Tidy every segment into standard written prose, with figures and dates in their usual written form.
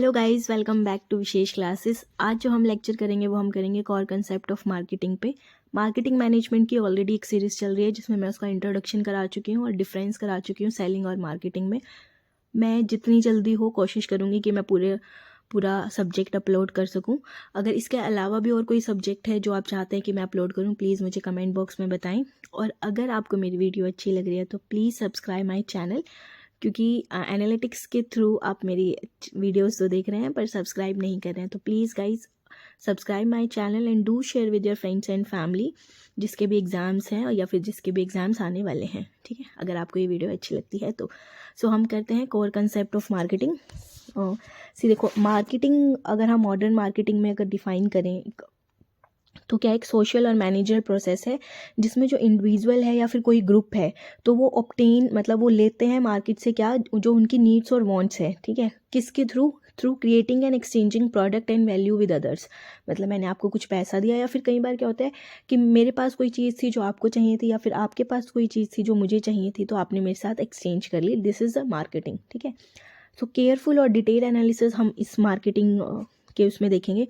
Hello guys, welcome back to Vishesh classes. आज जो हम लेक्चर करेंगे वो हम करेंगे कोर कंसेप्ट ऑफ मार्केटिंग पे। मार्केटिंग मैनेजमेंट की ऑलरेडी एक सीरीज़ चल रही है जिसमें मैं उसका इंट्रोडक्शन करा चुकी हूँ और डिफरेंस करा चुकी हूँ सेलिंग और मार्केटिंग में। मैं जितनी जल्दी हो कोशिश करूँगी कि मैं पूरा सब्जेक्ट अपलोड कर सकूं। अगर इसके अलावा भी और कोई सब्जेक्ट है जो आप चाहते हैं कि मैं अपलोड करूं, प्लीज़ मुझे कमेंट बॉक्स में बताएं। और अगर आपको मेरी वीडियो अच्छी लग रही है तो प्लीज़ सब्सक्राइब माय चैनल, क्योंकि एनालिटिक्स के थ्रू आप मेरी वीडियोस तो देख रहे हैं पर सब्सक्राइब नहीं कर रहे हैं। तो please guys subscribe my channel and do share with your friends and family जिसके भी एग्ज़ाम्स हैं या फिर जिसके भी एग्ज़ाम्स आने वाले हैं, ठीक है। अगर आपको ये वीडियो अच्छी लगती है तो सो हम करते हैं कोर कंसेप्ट ऑफ मार्केटिंग। देखो, मार्केटिंग अगर हम मॉडर्न मार्केटिंग में अगर डिफ़ाइन करें तो क्या एक सोशल और मैनेजर प्रोसेस है जिसमें जो इंडिविजुअल है या फिर कोई ग्रुप है तो वो ऑब्टेन मतलब वो लेते हैं मार्केट से क्या जो उनकी नीड्स और वांट्स है, ठीक है। किसके through creating and exchanging product and value with others. मतलब मैंने आपको कुछ पैसा दिया या फिर कई बार क्या होता है कि मेरे पास कोई चीज़ थी जो आपको चाहिए थी या फिर आपके पास कोई चीज़ थी जो मुझे चाहिए थी तो आपने मेरे साथ एक्सचेंज कर ली। दिस इज़ अ मार्केटिंग, ठीक है। सो केयरफुल और डिटेल एनालिसिस हम इस मार्केटिंग के उसमें देखेंगे।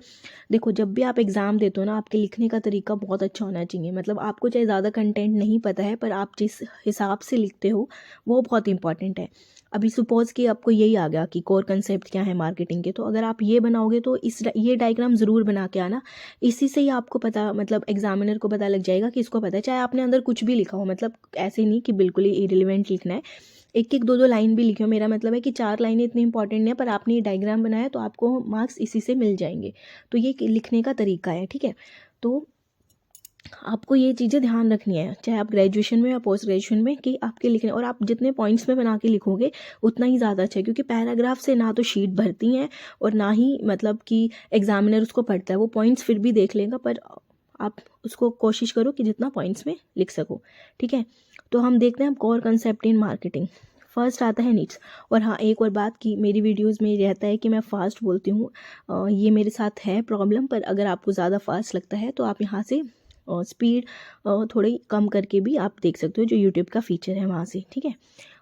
देखो, जब भी आप एग्ज़ाम देते हो ना, आपके लिखने का तरीका बहुत अच्छा होना चाहिए। मतलब आपको चाहे ज़्यादा कंटेंट नहीं पता है पर आप जिस हिसाब से लिखते हो वो बहुत इंपॉर्टेंट है। अभी सपोज़ कि आपको यही आ गया कि कोर कंसेप्ट क्या है मार्केटिंग के, तो अगर आप ये बनाओगे तो ये डायग्राम ज़रूर बना के आना। इसी से ही आपको पता, मतलब एग्जामिनर को पता लग जाएगा कि इसको पता है, चाहे आपने अंदर कुछ भी लिखा हो। मतलब ऐसे नहीं कि बिल्कुल ही इरेलीवेंट लिखना है, एक एक दो दो लाइन भी लिखी हो। मेरा मतलब है कि 4 लाइनें इतनी इंपॉर्टेंट नहीं है पर आपने ये डायग्राम बनाया तो आपको मार्क्स इसी से मिल जाएंगे। तो ये लिखने का तरीका है, ठीक है। तो आपको ये चीज़ें ध्यान रखनी है चाहे आप ग्रेजुएशन में या पोस्ट ग्रेजुएशन में, कि आपके लिखने और आप जितने पॉइंट्स में बना के लिखोगे उतना ही ज़्यादा अच्छा है। क्योंकि पैराग्राफ से ना तो शीट भरती हैं और ना ही मतलब कि एग्जामिनर उसको पढ़ता है। वो पॉइंट्स फिर भी देख लेगा पर आप उसको कोशिश करो कि जितना पॉइंट्स में लिख सको, ठीक है। तो हम देखते हैं core concept in marketing. First आता है नीड्स। और हाँ, एक और बात कि मेरी वीडियोस में रहता है कि मैं फ़ास्ट बोलती हूँ, ये मेरे साथ है प्रॉब्लम। पर अगर आपको ज़्यादा फास्ट लगता है तो आप यहाँ से स्पीड थोड़ी कम करके भी आप देख सकते हो, जो यूट्यूब का फीचर है वहाँ से, ठीक है।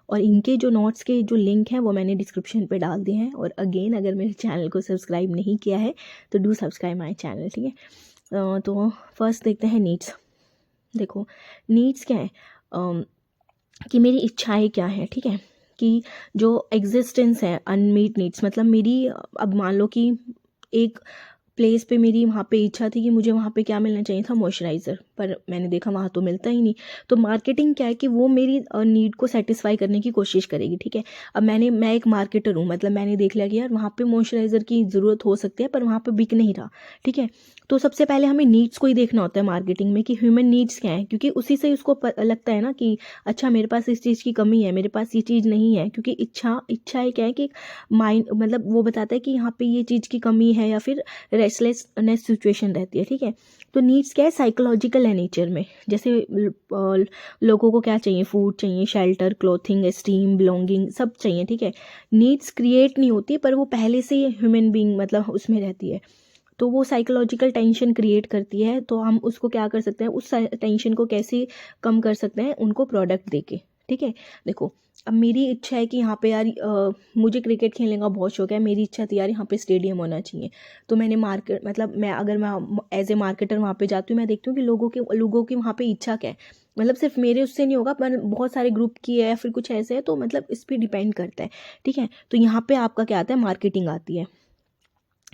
और इनके जो नोट्स के जो लिंक हैं वो मैंने डिस्क्रिप्शन पे डाल दिए हैं। और अगेन, अगर मेरे चैनल को सब्सक्राइब नहीं किया है तो डू सब्सक्राइब माई चैनल, ठीक है। तो फर्स्ट देखते हैं नीड्स। देखो, नीड्स क्या है कि मेरी इच्छाएं क्या हैं, ठीक है। कि जो एग्जिस्टेंस है अनमीट नीड्स, मतलब मेरी अब मान लो कि एक प्लेस पे मेरी वहाँ पे इच्छा थी कि मुझे वहाँ पे क्या मिलना चाहिए था, मॉइस्चराइज़र, पर मैंने देखा वहाँ तो मिलता ही नहीं। तो मार्केटिंग क्या है कि वो मेरी नीड को सेटिस्फाई करने की कोशिश करेगी, ठीक है। अब मैं एक मार्केटर हूँ, मतलब मैंने देख लिया कि यार वहाँ पे मॉइस्चराइज़र की ज़रूरत हो सकती है पर वहाँ पे बिक नहीं रहा, ठीक है। तो सबसे पहले हमें नीड्स को ही देखना होता है मार्केटिंग में कि ह्यूमन नीड्स क्या है, क्योंकि उसी से उसको लगता है ना कि अच्छा मेरे पास इस चीज़ की कमी है, मेरे पास ये चीज़ नहीं है। क्योंकि इच्छा है क्या है कि माइंड, मतलब वो बताता है कि यहाँ पे ये चीज़ की कमी है या फिर रेस्टलेसनेस सिचुएशन रहती है, ठीक है। तो नीड्स क्या है, साइकोलॉजिकल है नेचर में। जैसे लोगों को क्या चाहिए, फूड चाहिए, शेल्टर, क्लोथिंग, एस्टीम, बिलोंगिंग, सब चाहिए, ठीक है। नीड्स क्रिएट नहीं होती पर वो पहले से ह्यूमन बीइंग मतलब उसमें रहती है। तो वो साइकोलॉजिकल टेंशन क्रिएट करती है। तो हम उसको क्या कर सकते हैं, उस टेंशन को कैसे कम कर सकते हैं, उनको प्रोडक्ट देके, ठीक है। देखो, अब मेरी इच्छा है कि यहाँ पे यार मुझे क्रिकेट खेलने का बहुत शौक है। मेरी इच्छा थी यार यहाँ पे स्टेडियम होना चाहिए। तो मैंने मार्केट, मतलब मैं एज ए मार्केटर वहाँ पे जाती हूँ, मैं देखती हूँ कि लोगों की वहाँ पे इच्छा क्या है। मतलब सिर्फ मेरे उससे नहीं होगा पर बहुत सारे ग्रुप की है या फिर कुछ ऐसे है, तो मतलब इस पर डिपेंड करता है, ठीक है। तो यहाँ पे आपका क्या आता है, मार्केटिंग आती है।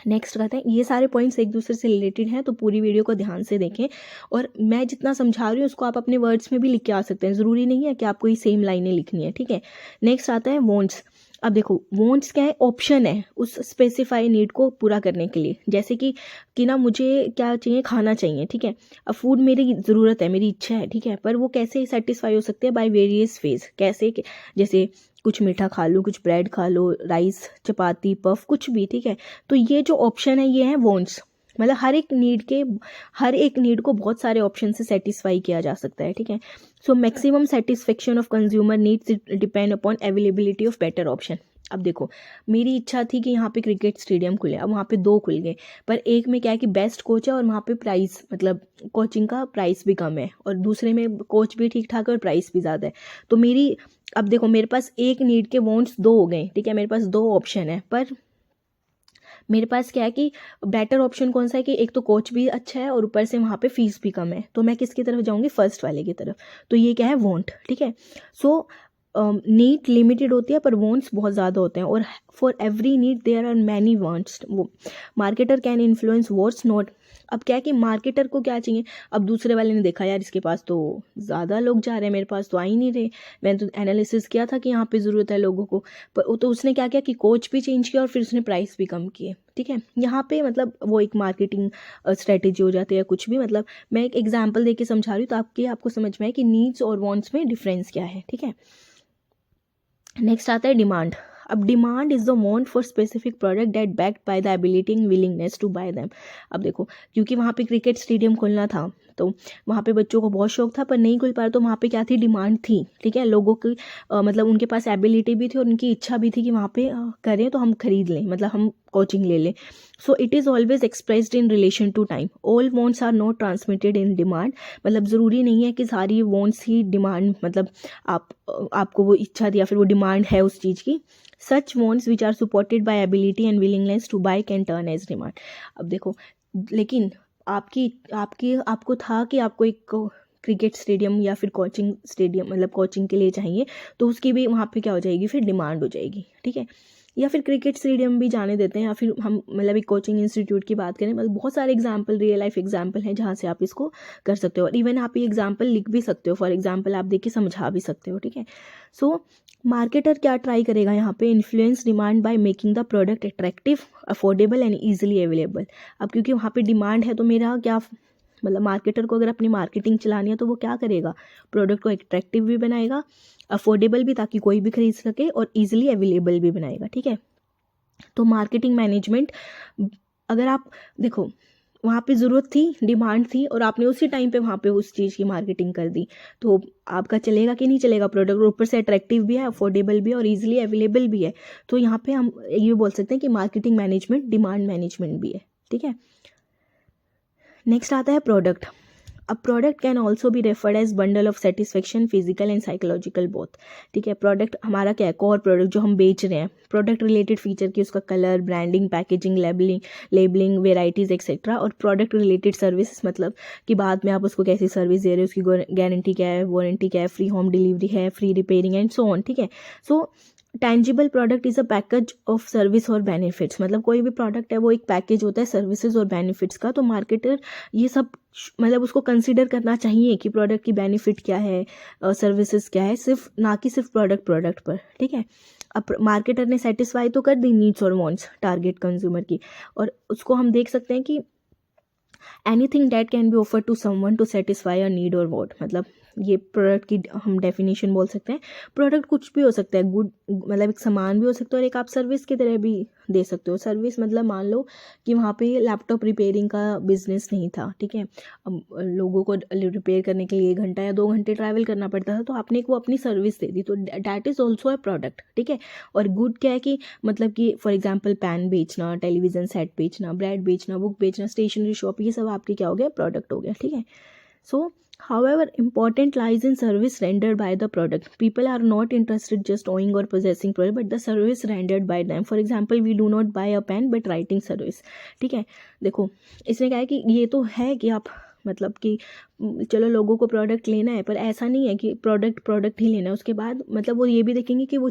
नेक्स्ट कहते हैं, ये सारे पॉइंट्स एक दूसरे से रिलेटेड हैं तो पूरी वीडियो को ध्यान से देखें। और मैं जितना समझा रही हूँ उसको आप अपने वर्ड्स में भी लिख के आ सकते हैं, ज़रूरी नहीं है कि आपको ये सेम लाइनें लिखनी है, ठीक है। नेक्स्ट आता है वॉन्ट्स। अब देखो, वॉन्ट्स क्या है, ऑप्शन है उस स्पेसिफाई नीड को पूरा करने के लिए। जैसे कि ना मुझे क्या चाहिए, खाना चाहिए, ठीक है। अब फूड मेरी ज़रूरत है, मेरी इच्छा है, ठीक है। पर वो कैसे सेटिस्फाई हो सकते हैं, बाय वेरियस फेज। कैसे जैसे कुछ मीठा खा लो, कुछ ब्रेड खा लो, राइस, चपाती, पफ, कुछ भी, ठीक है। तो ये जो ऑप्शन है ये है वॉन्ट्स। मतलब हर एक नीड को बहुत सारे ऑप्शन से सेटिस्फाई किया जा सकता है, ठीक है। So maximum satisfaction of consumer needs depend upon availability of better option. अब देखो, मेरी इच्छा थी कि यहाँ पे क्रिकेट स्टेडियम खुले, अब वहाँ पे 2 खुल गए। पर एक में क्या है कि बेस्ट कोच है और वहाँ पे प्राइस, मतलब कोचिंग का प्राइस भी कम है, और दूसरे में कोच भी ठीक ठाक है और प्राइस भी ज़्यादा है। तो अब देखो, मेरे पास एक नीड के वॉन्ट्स 2 हो गए, ठीक है। मेरे पास 2 ऑप्शन है पर मेरे पास क्या है कि बेटर ऑप्शन कौन सा है कि एक तो कोच भी अच्छा है और ऊपर से वहाँ पे फीस भी कम है, तो मैं किसकी तरफ जाऊँगी, फर्स्ट वाले की तरफ। तो ये क्या है, वांट, ठीक है। सो नीड लिमिटेड होती है पर वांट्स बहुत ज़्यादा होते हैं, और for every need there are many wants. वो marketer can influence what's not. अब क्या है कि मार्केटर को क्या चाहिए, अब दूसरे वाले ने देखा यार इसके पास तो ज़्यादा लोग जा रहे हैं, मेरे पास तो आ ही नहीं रहे, मैंने तो एनालिसिस किया था कि यहाँ पे ज़रूरत है लोगों को, पर तो उसने क्या किया कि कोच भी चेंज किया और फिर उसने प्राइस भी कम किए, ठीक है। यहाँ पे मतलब वो एक मार्केटिंग स्ट्रेटेजी हो जाती है कुछ भी, मतलब मैं एक एग्जांपल देके समझा रही हूँ तो आपको समझ में आए कि नीड्स और वांट्स में डिफरेंस क्या है, ठीक है। नेक्स्ट आता है डिमांड। अब demand is the want for specific product that backed by the ability and willingness to buy them. अब देखो, क्योंकि वहाँ पे क्रिकेट स्टेडियम खोलना था तो वहाँ पे बच्चों को बहुत शौक था पर नहीं खुल पा रहा, तो वहाँ पे क्या थी, डिमांड थी, ठीक है। लोगों की मतलब उनके पास एबिलिटी भी थी और उनकी इच्छा भी थी कि वहाँ पे करें तो हम खरीद लें, मतलब हम कोचिंग ले लें। So it is always expressed in relation to time. All wants are not transmitted in demand. मतलब ज़रूरी नहीं है कि सारी वॉन्ट्स ही डिमांड, मतलब आपको वो इच्छा थी या फिर वो डिमांड है उस चीज़ की। Such wants which are supported by ability and willingness to buy can turn as demand. अब देखो, लेकिन आपको था कि आपको एक क्रिकेट स्टेडियम या फिर कोचिंग स्टेडियम, मतलब कोचिंग के लिए चाहिए, तो उसकी भी वहाँ पे क्या हो जाएगी, फिर डिमांड हो जाएगी, ठीक है। या फिर क्रिकेट स्टेडियम भी जाने देते हैं, या फिर हम मतलब एक कोचिंग इंस्टीट्यूट की बात करें, मतलब बहुत सारे एग्जाम्पल, रियल लाइफ एग्जाम्पल हैं जहाँ से आप इसको कर सकते हो, और इवन आप ये एग्जाम्पल लिख भी सकते हो, फॉर एग्जाम्पल आप देख के समझा भी सकते हो, ठीक है। सो मार्केटर क्या ट्राई करेगा यहाँ पे, influence demand by making the product attractive, affordable and easily available. अब क्योंकि वहाँ पे डिमांड है तो मेरा क्या, मतलब मार्केटर को अगर अपनी मार्केटिंग चलानी है तो वो क्या करेगा, प्रोडक्ट को अट्रैक्टिव भी बनाएगा, अफोर्डेबल भी ताकि कोई भी खरीद सके, और ईजिली अवेलेबल भी बनाएगा, ठीक है। तो मार्केटिंग मैनेजमेंट, अगर आप देखो वहाँ पे ज़रूरत थी, डिमांड थी, और आपने उसी टाइम पे वहाँ पे उस चीज़ की मार्केटिंग कर दी, तो आपका चलेगा कि नहीं चलेगा प्रोडक्ट, और ऊपर से अट्रैक्टिव भी है, अफोर्डेबल भी है, और इजीली अवेलेबल भी है। तो यहाँ पे हम ये बोल सकते हैं कि मार्केटिंग मैनेजमेंट डिमांड मैनेजमेंट भी है, ठीक है। नेक्स्ट आता है प्रोडक्ट। अब प्रोडक्ट कैन ऑल्सो भी referred as bundle of satisfaction, physical and psychological both, ठीक है। प्रोडक्ट हमारा क्या है, कोर प्रोडक्ट जो हम बेच रहे हैं, प्रोडक्ट रिलेटेड फीचर की उसका colour, branding, packaging, labelling, varieties etcetera. और प्रोडक्ट रिलेटेड सर्विस, मतलब कि बाद में आप उसको कैसी सर्विस दे रहे हो, उसकी गारंटी क्या है, वारंटी क्या है, फ्री होम डिलीवरी है, free repairing and so on, ठीक है। So tangible product is a package of service और बेनिफिट्स, मतलब कोई भी प्रोडक्ट है वो एक पैकेज होता है सर्विसेज और बेनिफिट्स का। तो मार्केटर ये सब मतलब उसको कंसीडर करना चाहिए कि प्रोडक्ट की बेनिफिट क्या है, सर्विसेज क्या है, सिर्फ ना कि सिर्फ प्रोडक्ट पर, ठीक है। अब मार्केटर ने सेटिस्फाई तो कर दी नीड्स और वांट्स टारगेट कंज्यूमर की, और उसको हम देख सकते हैं कि anything that can be offer to someone to satisfy a need और वॉट, मतलब ये प्रोडक्ट की हम डेफिनेशन बोल सकते हैं। प्रोडक्ट कुछ भी हो सकता है, गुड मतलब एक सामान भी हो सकता है, और एक आप सर्विस की तरह भी दे सकते हो। सर्विस मतलब मान लो कि वहाँ पे लैपटॉप रिपेयरिंग का बिजनेस नहीं था, ठीक है। अब लोगों को रिपेयर करने के लिए 1 घंटा या 2 घंटे ट्रैवल करना पड़ता था, तो आपने को अपनी सर्विस दे दी, तो that is also a product, ठीक है। और गुड क्या है कि मतलब कि फॉर एग्जाम्पल पेन बेचना, टेलीविज़न सेट बेचना, ब्रेड बेचना, बुक बेचना, स्टेशनरी शॉप, ये सब आपके क्या हो गया, प्रोडक्ट हो गया, ठीक है। सो however, important lies in service rendered by the product. People are not interested just owning or possessing product, but the service rendered by them. For example, we do not buy a pen, but writing service. ठीक है, देखो इसमें क्या है कि ये तो है कि आप मतलब कि चलो लोगों को प्रोडक्ट लेना है, पर ऐसा नहीं है कि प्रोडक्ट ही लेना है। उसके बाद मतलब वो ये भी देखेंगे कि वो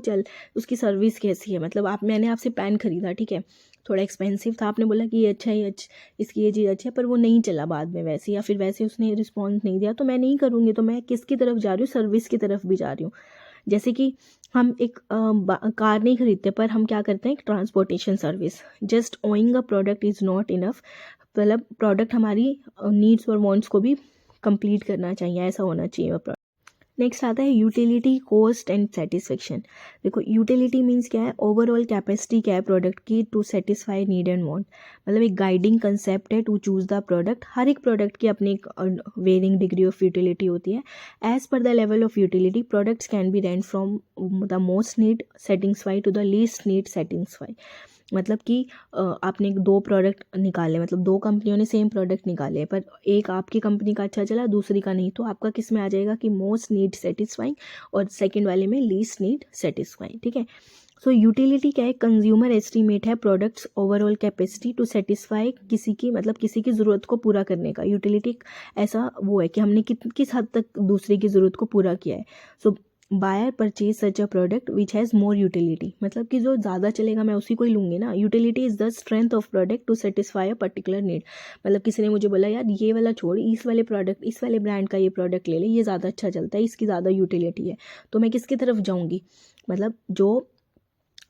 उसकी सर्विस कैसी है। मतलब मैंने आपसे पेन खरीदा, ठीक है, थोड़ा एक्सपेंसिव था, आपने बोला कि ये अच्छा है, इसकी ये चीज़ अच्छी है, पर वो नहीं चला बाद में वैसे, या फिर वैसे उसने रिस्पॉन्स नहीं दिया, तो मैं नहीं करूँगी। तो मैं किसकी तरफ जा रही हूँ, सर्विस की तरफ भी जा रही हूँ। जैसे कि हम एक कार नहीं खरीदते, पर हम क्या करते हैं, transportation service. Just owing a product is not enough, मतलब प्रोडक्ट हमारी नीड्स और वांट्स को भी कंप्लीट करना चाहिए, ऐसा होना चाहिए। नेक्स्ट आता है यूटिलिटी, कॉस्ट एंड सेटिस्फेक्शन। देखो यूटिलिटी मीन्स क्या है, ओवरऑल कैपेसिटी क्या है प्रोडक्ट की to satisfy need and want, मतलब एक गाइडिंग कंसेप्ट है टू चूज द प्रोडक्ट। हर एक प्रोडक्ट की अपनी एक वेरिंग डिग्री ऑफ यूटिलिटी होती है। As per the level of utility products can be range from the most need satisfy to the least need satisfy. मतलब कि आपने 2 प्रोडक्ट निकाले, मतलब 2 कंपनियों ने सेम प्रोडक्ट निकाले, पर एक आपकी कंपनी का अच्छा चला, दूसरी का नहीं, तो आपका किस में आ जाएगा कि मोस्ट नीड सेटिस्फाइंग, और सेकंड वाले में लीस्ट नीड सेटिस्फाइंग, ठीक है। सो यूटिलिटी क्या है, कंज्यूमर एस्टिमेट है products overall capacity to satisfy किसी की ज़रूरत को पूरा करने का। यूटिलिटी ऐसा वो है कि हमने किस हद तक दूसरे की ज़रूरत को पूरा किया है। So buyer purchase such a product which has more utility, मतलब कि जो ज़्यादा चलेगा मैं उसी को ही लूँगी ना। Utility is the strength of product to satisfy a particular need. मतलब किसी ने मुझे बोला यार ये वाला छोड़, इस वाले ब्रांड का ये प्रोडक्ट ले ले, ये ज़्यादा अच्छा चलता है, इसकी ज़्यादा यूटिलिटी है, तो मैं किसकी तरफ जाऊँगी, मतलब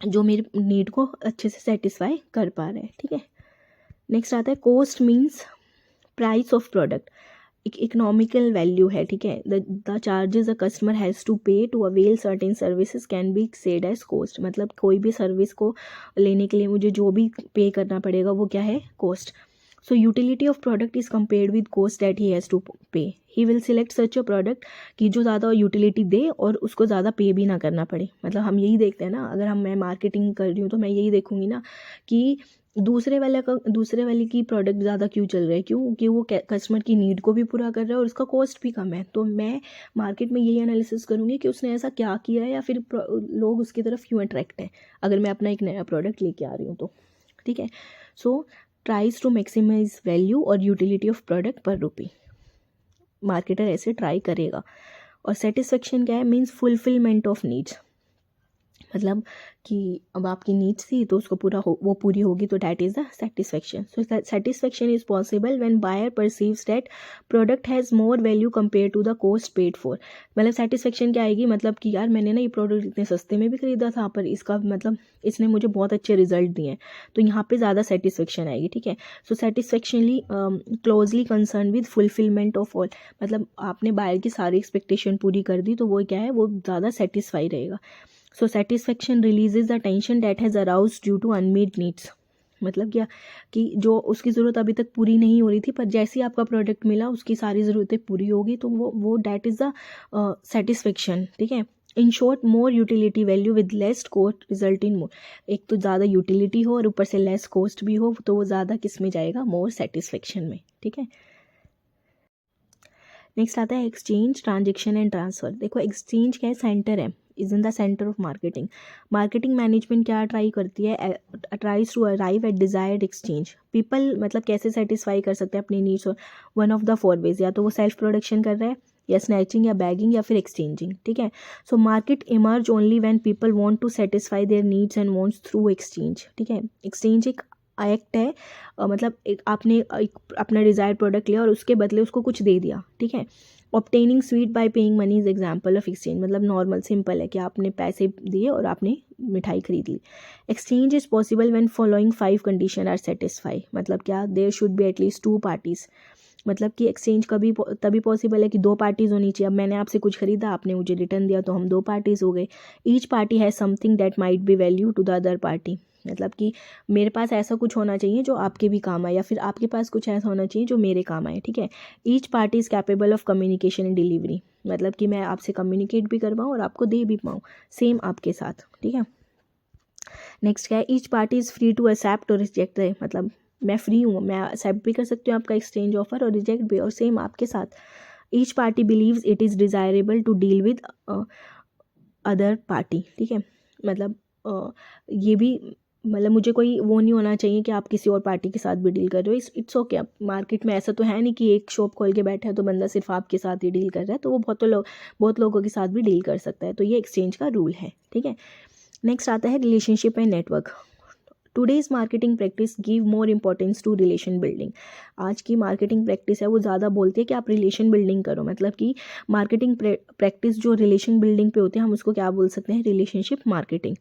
जो मेरे नीड को अच्छे से सेटिस्फाई कर पा रहा है। ठीक है, नेक्स्ट आता है cost means price of product, एक इकोनॉमिकल वैल्यू है। ठीक है, the charges a customer has to pay to avail certain services can be said as cost. मतलब कोई भी सर्विस को लेने के लिए मुझे जो भी पे करना पड़ेगा वो क्या है, cost. So utility of product is compared with cost that he has to pay. He will select such a product कि जो ज़्यादा यूटिलिटी दे और उसको ज़्यादा पे भी ना करना पड़े। मतलब हम यही देखते हैं ना, अगर मैं मार्केटिंग कर रही हूँ तो मैं यही देखूंगी ना कि दूसरे वाले की प्रोडक्ट ज़्यादा क्यों चल रहा है, क्योंकि वो कस्टमर की नीड को भी पूरा कर रहा है और उसका कॉस्ट भी कम है। तो मैं मार्केट में यही एनालिसिस करूँगी कि उसने ऐसा क्या किया है या फिर लोग उसकी तरफ क्यों अट्रैक्ट हैं, अगर मैं अपना एक नया प्रोडक्ट लेके आ रही हूँ तो। ठीक है, सो ट्राइज टू मैक्सिमाइज वैल्यू और यूटिलिटी ऑफ प्रोडक्ट पर रुपी, मार्केटर ऐसे ट्राई करेगा। और सेटिस्फेक्शन क्या है, मीन्स फुलफिलमेंट ऑफ नीड्स, मतलब कि अब आपकी नीड्स थी तो उसको वो पूरी होगी, तो that is the satisfaction. So satisfaction is possible when buyer perceives that product has more value compare to the cost paid for. मतलब सेटिस्फेक्शन क्या आएगी, मतलब कि यार मैंने ना ये प्रोडक्ट इतने सस्ते में भी खरीदा था, पर इसका मतलब इसने मुझे बहुत अच्छे रिजल्ट दिए हैं, तो यहाँ पे ज़्यादा सेटिस्फेक्शन आएगी। ठीक है, so satisfactionally closely concern with fulfilment of all, मतलब आपने बायर की सारी एक्सपेक्टेशन पूरी कर दी तो वो क्या है, वो ज़्यादा सेटिस्फाई रहेगा। So satisfaction releases the tension that has arouse due to unmade needs, मतलब क्या कि जो उसकी ज़रूरत अभी तक पूरी नहीं हो रही थी, पर जैसे ही आपका प्रोडक्ट मिला उसकी सारी ज़रूरतें पूरी होगी, तो वो डैट इज़ द सेटिस्फेक्शन। ठीक है, in short more utility value with less cost result in more, एक तो ज़्यादा यूटिलिटी हो और ऊपर से लेस कॉस्ट भी हो, तो वो ज़्यादा किस में जाएगा, मोर सेटिस्फेक्शन में। ठीक है, नेक्स्ट आता है एक्सचेंज, ट्रांजेक्शन एंड ट्रांसफ़र। देखो एक्सचेंज क्या है, सेंटर है, is in the center of marketing. Marketing management क्या ट्राई करती है, tries to arrive at desired exchange. People मतलब कैसे सेटिस्फाई कर सकते हैं अपनी needs, one of the 4 ways, या तो वो सेल्फ प्रोडक्शन कर रहा है, या स्नैचिंग, या बैगिंग, या फिर एक्सचेंजिंग। ठीक है, so market emerge only when people want to satisfy their needs and wants through exchange. ठीक है, एक्सचेंज एक एक्ट है, मतलब आपने अपना डिज़ायर्ड प्रोडक्ट लिया और उसके बदले उसको कुछ दे दिया। ठीक है, obtaining sweet by paying money is example of exchange, मतलब नॉर्मल सिंपल है कि आपने पैसे दिए और आपने मिठाई खरीद ली। Exchange is possible when following 5 condition are satisfy, मतलब क्या, there should be at least 2 parties, मतलब कि एक्सचेंज तभी पॉसिबल है कि 2 पार्टीज़ होनी चाहिए। अब मैंने आपसे कुछ खरीदा, आपने मुझे रिटर्न दिया, तो हम 2 पार्टीज़ हो गए। Each party has something that might be value to the other party, मतलब कि मेरे पास ऐसा कुछ होना चाहिए जो आपके भी काम आए, या फिर आपके पास कुछ ऐसा होना चाहिए जो मेरे काम आए। ठीक है, each party is capable of communication and delivery, मतलब कि मैं आपसे कम्युनिकेट भी कर पाऊँ और आपको दे भी पाऊँ सेम आपके साथ। ठीक है, नेक्स्ट क्या है, each party is free to accept और रिजेक्ट, मतलब मैं फ्री हूँ, मैं एक्सेप्ट भी कर सकती हूँ आपका एक्सचेंज ऑफर और रिजेक्ट भी, और सेम आपके साथ। Each party believes it is desirable to deal with other party. ठीक है, मतलब ये भी, मतलब मुझे कोई वो नहीं होना चाहिए कि आप किसी और पार्टी के साथ भी डील कर रहे हो। इट्स ओके, अब मार्केट में ऐसा तो है नहीं कि एक शॉप खोल के बैठा है तो बंदा सिर्फ आपके साथ ही डील कर रहा है, तो वो बहुत लोगों के साथ भी डील कर सकता है, तो ये एक्सचेंज का रूल है। ठीक है, नेक्स्ट आता है relationship and network. Today's marketing practice give more importance to relation building. आज की मार्केटिंग प्रैक्टिस है वो ज़्यादा बोलती है कि आप रिलेशन बिल्डिंग करो, मतलब कि मार्केटिंग प्रैक्टिस जो रिलेशन बिल्डिंग पे होते हैं, हम उसको क्या बोल सकते हैं, रिलेशनशिप मार्केटिंग।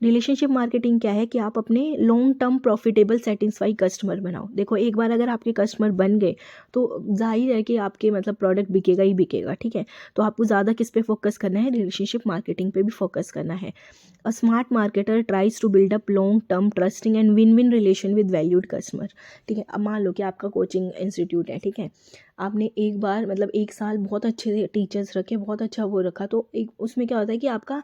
रिलेशनशिप मार्केटिंग क्या है कि आप अपने long term profitable satisfy customer बनाओ। देखो एक बार अगर आपके कस्टमर बन गए तो जाहिर है कि आपके मतलब प्रोडक्ट बिकेगा ही बिकेगा। ठीक है, तो आपको ज़्यादा किस पे फोकस करना है, रिलेशनशिप मार्केटिंग पे भी फोकस करना है। A smart marketer tries to build up long term trusting and win win relation with valued customer. ठीक है, अब मान लो कि आपका कोचिंग इंस्टीट्यूट है। ठीक है, आपने एक बार मतलब 1 साल बहुत अच्छे टीचर्स रखे, बहुत अच्छा वो रखा, तो एक उसमें क्या होता है कि आपका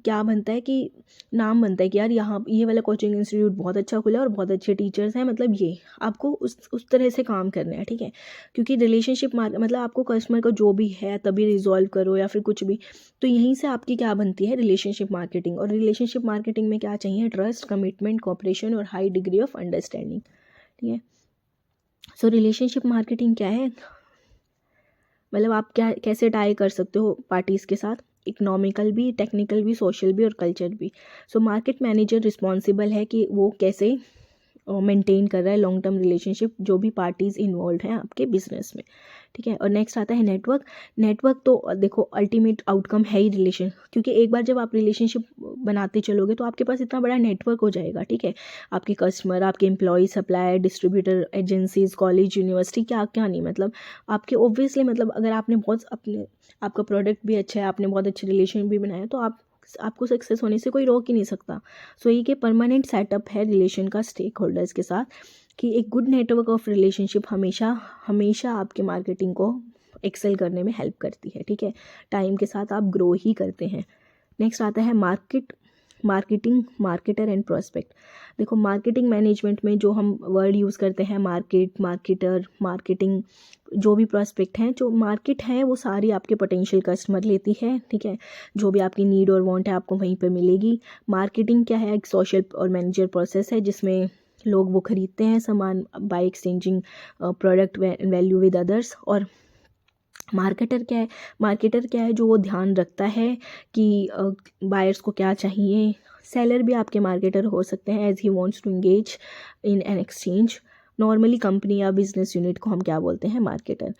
क्या बनता है कि नाम बनता है कि यार यहाँ ये वाला कोचिंग इंस्टीट्यूट बहुत अच्छा खुला है और बहुत अच्छे टीचर्स हैं, मतलब ये आपको उस तरह से काम करना है, ठीक है। क्योंकि रिलेशनशिप मतलब आपको कस्टमर का जो भी है तभी रिजॉल्व करो या फिर कुछ भी, तो यहीं से आपकी क्या बनती है, रिलेशनशिप मार्केटिंग। और रिलेशनशिप मार्केटिंग में क्या चाहिए, ट्रस्ट, कमिटमेंट, कोऑपरेशन और हाई डिग्री ऑफ अंडरस्टैंडिंग, ठीक है। सो रिलेशनशिप मार्केटिंग क्या है, मतलब आप क्या कैसे टाई कर सकते हो पार्टीज़ के साथ, इकोनॉमिकल भी, टेक्निकल भी, सोशल भी और कल्चर भी। सो मार्केट मैनेजर रिस्पॉन्सिबल है कि वो कैसे मेंटेन कर रहा है लॉन्ग टर्म रिलेशनशिप जो भी पार्टीज़ इन्वॉल्व हैं आपके बिजनेस में, ठीक है। और नेक्स्ट आता है नेटवर्क। नेटवर्क तो देखो अल्टीमेट आउटकम है ही रिलेशन, क्योंकि एक बार जब आप रिलेशनशिप बनाते चलोगे तो आपके पास इतना बड़ा नेटवर्क हो जाएगा, ठीक है। आपके कस्टमर, आपके employ, supplier, distributor, agencies, college, university, क्या क्या नहीं, मतलब आपके ऑब्वियसली, मतलब अगर आपने बहुत आपका प्रोडक्ट भी अच्छा है, आपने बहुत अच्छे रिलेशन भी बनाया, तो आपको सक्सेस होने से कोई रोक ही नहीं सकता। सो ये कि परमानेंट सेटअप है रिलेशन का स्टेक होल्डर्स के साथ, कि एक गुड नेटवर्क ऑफ रिलेशनशिप हमेशा हमेशा आपके मार्केटिंग को एक्सेल करने में हेल्प करती है, ठीक है। टाइम के साथ आप ग्रो ही करते हैं। नेक्स्ट आता है मार्केटिंग, मार्केटर एंड प्रोस्पेक्ट। देखो मार्केटिंग मैनेजमेंट में जो हम वर्ड यूज़ करते हैं, मार्केट, मार्केटर, मार्केटिंग, जो भी प्रोस्पेक्ट हैं, जो मार्केट है वो सारी आपके पोटेंशियल कस्टमर लेती है, ठीक है। जो भी आपकी नीड और वांट है आपको वहीं पर मिलेगी। मार्केटिंग क्या है, एक सोशल और मैनेजर प्रोसेस है जिसमें लोग वो खरीदते हैं सामान by exchanging product value with others. और मार्केटर क्या है, जो वो ध्यान रखता है कि बायर्स को क्या चाहिए। सेलर भी आपके मार्केटर हो सकते हैं as he wants to engage in an exchange. Normally company या बिजनेस यूनिट को हम क्या बोलते हैं, मार्केटर।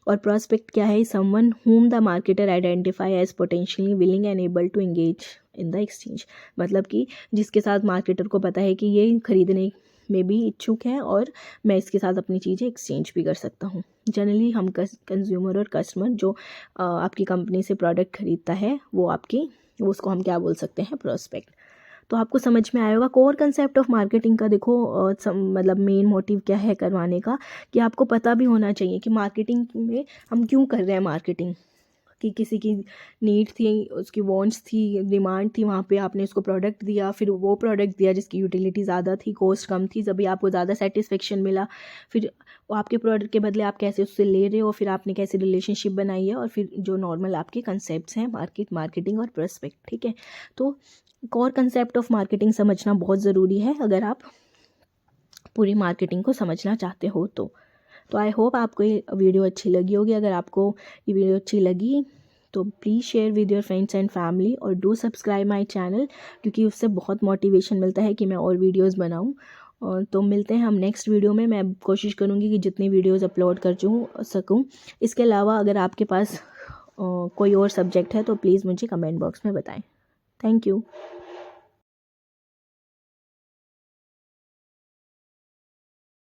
और प्रोस्पेक्ट क्या है, someone whom the marketer identify as potentially willing and able to engage in the exchange. मतलब कि जिसके साथ मार्केटर को पता है कि ये खरीदने में भी इच्छुक है और मैं इसके साथ अपनी चीज़ें एक्सचेंज भी कर सकता हूँ। जनरली हम कंज्यूमर और कस्टमर जो आपकी कंपनी से प्रोडक्ट खरीदता है वो उसको हम क्या बोल सकते हैं, प्रोस्पेक्ट। तो आपको समझ में आया होगा कोर कंसेप्ट ऑफ मार्केटिंग का। देखो मतलब मेन मोटिव क्या है करवाने का, कि आपको पता भी होना चाहिए कि मार्केटिंग में हम क्यों कर रहे हैं मार्केटिंग। कि किसी की नीड थी, उसकी वांट्स थी, डिमांड थी, वहाँ पे आपने उसको प्रोडक्ट दिया, फिर वो प्रोडक्ट दिया जिसकी यूटिलिटी ज़्यादा थी, कॉस्ट कम थी, जब भी आपको ज़्यादा सेटिस्फेक्शन मिला, फिर वो आपके प्रोडक्ट के बदले आप कैसे उससे ले रहे हो, फिर आपने कैसे रिलेशनशिप बनाई है, और फिर जो नॉर्मल आपके कंसेप्ट्स हैं मार्केटिंग और प्रोस्पेक्ट, ठीक है। तो कोर कंसेप्ट ऑफ मार्केटिंग समझना बहुत ज़रूरी है अगर आप पूरी मार्केटिंग को समझना चाहते हो तो आई होप आपको ये वीडियो अच्छी लगी होगी। अगर आपको ये वीडियो अच्छी लगी तो please share with your friends and family और डू सब्सक्राइब माय चैनल, क्योंकि उससे बहुत मोटिवेशन मिलता है कि मैं और वीडियोस बनाऊं। तो मिलते हैं हम नेक्स्ट वीडियो में। मैं कोशिश करूंगी कि जितनी वीडियोस अपलोड कर सकूं। इसके अलावा अगर आपके पास कोई और सब्जेक्ट है तो प्लीज़ मुझे कमेंट बॉक्स में बताएं। Thank you.